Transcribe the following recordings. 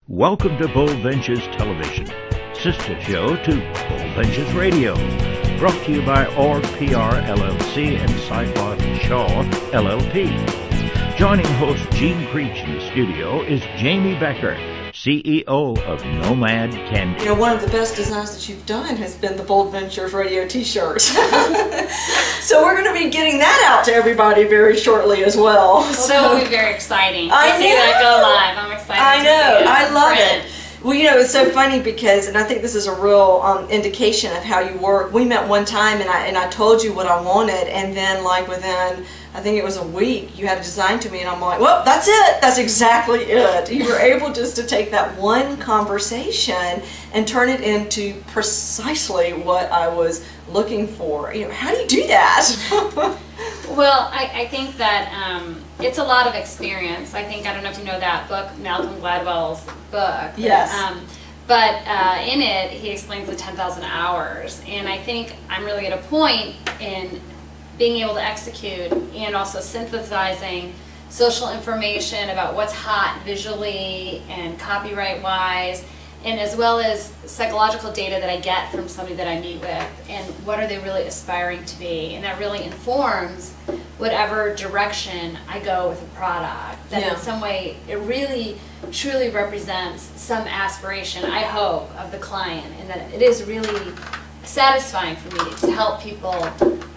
Welcome to Bold Ventures Television, sister show to Bold Ventures Radio. Brought to you by Org PR LLC and Seyfarth Shaw LLP. Joining host Jean Creech in the studio is Jami Becker, CEO of Nomad Candy. You know, one of the best designs that you've done has been the Bold Ventures Radio t-shirt. So we're going to be getting that out to everybody very shortly as well. Well, that will be very exciting I to see that go live. I'm excited I to know. see it. I love it. Well, you know, it's so funny because, and I think this is a real indication of how you work. We met one time and I told you what I wanted, and then like within, I think it was a week, you had a design to me, and I'm like, well, that's it. That's exactly it. You were able just to take that one conversation and turn it into precisely what I was looking for. You know, how do you do that? Well, I think that it's a lot of experience. I don't know if you know that book, Malcolm Gladwell's book. Yes. But in it, he explains the 10,000 hours. And I think I'm really at a point in being able to execute and also synthesizing social information about what's hot visually and copyright-wise, and as well as psychological data that I get from somebody that I meet with, and what are they really aspiring to be. And that really informs whatever direction I go with a product. That in some way, it really, truly represents some aspiration, I hope, of the client, and that it is really satisfying for me to help people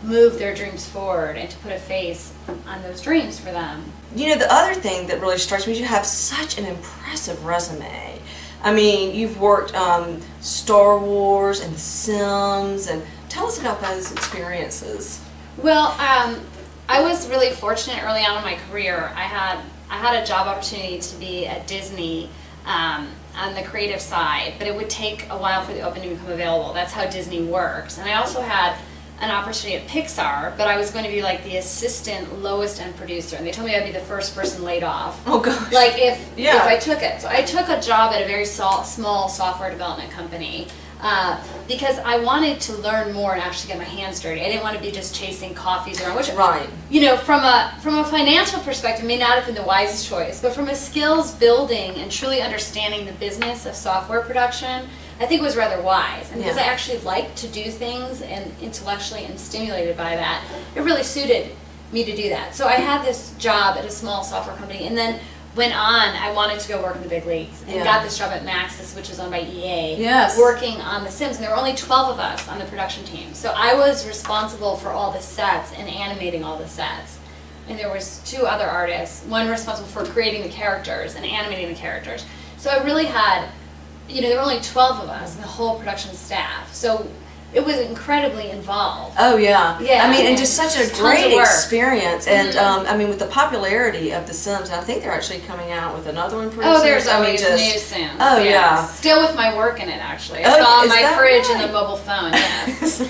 move their dreams forward and to put a face on those dreams for them. You know, the other thing that really strikes me is you have such an impressive resume. I mean, you've worked Star Wars and The Sims, and tell us about those experiences. Well, I was really fortunate early on in my career. I had a job opportunity to be at Disney on the creative side, but it would take a while for the opening to become available. That's how Disney works. And I also had an opportunity at Pixar, but I was going to be like the assistant lowest end producer, and they told me I'd be the first person laid off. Oh gosh. Like if I took it. So I took a job at a very small software development company because I wanted to learn more and actually get my hands dirty. I didn't want to be just chasing coffees around, which, you know, from a financial perspective may not have been the wisest choice, but from a skills building and truly understanding the business of software production, I think it was rather wise. And because I actually like to do things and intellectually am stimulated by that, it really suited me to do that. So I had this job at a small software company, and then went on, I wanted to go work in the big leagues, and got this job at Maxis, which is owned by EA, working on The Sims, and there were only 12 of us on the production team. So I was responsible for all the sets and animating all the sets. And there was 2 other artists, one responsible for creating the characters and animating the characters. So I really had, you know, there were only 12 of us in the whole production staff. So it was incredibly involved. Oh yeah. Yeah. I mean, and just such a great experience. And I mean, with the popularity of The Sims, and I think they're actually coming out with another one pretty soon. Oh, there's always new Sims. Oh yeah. Still with my work in it, actually. I saw my fridge and the mobile phone. Yes.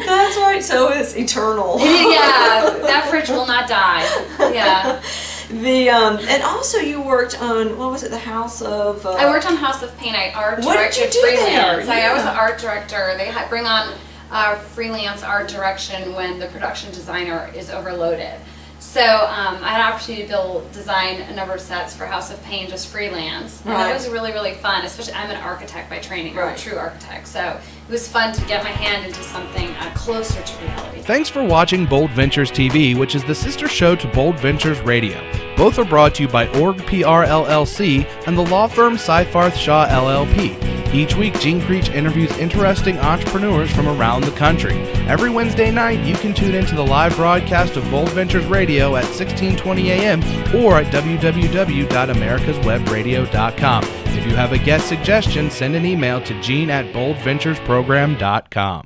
That's right. So it's eternal. Yeah, that fridge will not die. Yeah. And also you worked on, what was it, the House of... I worked on House of Pain. I art directed freelance. I was the art director. They bring on freelance art direction when the production designer is overloaded. So I had an opportunity to design a number of sets for House of Pain, just freelance. And that was really, really fun, especially I'm an architect by training. I'm a true architect. So it was fun to get my hand into something closer to reality. Thanks for watching Bold Ventures TV, which is the sister show to Bold Ventures Radio. Both are brought to you by Org PR LLC and the law firm Seyfarth Shaw LLP. Each week, Jean Creech interviews interesting entrepreneurs from around the country. Every Wednesday night, you can tune into the live broadcast of Bold Ventures Radio at 16:20 a.m. or at www.americaswebradio.com. If you have a guest suggestion, send an email to gene@boldventuresprogram.com.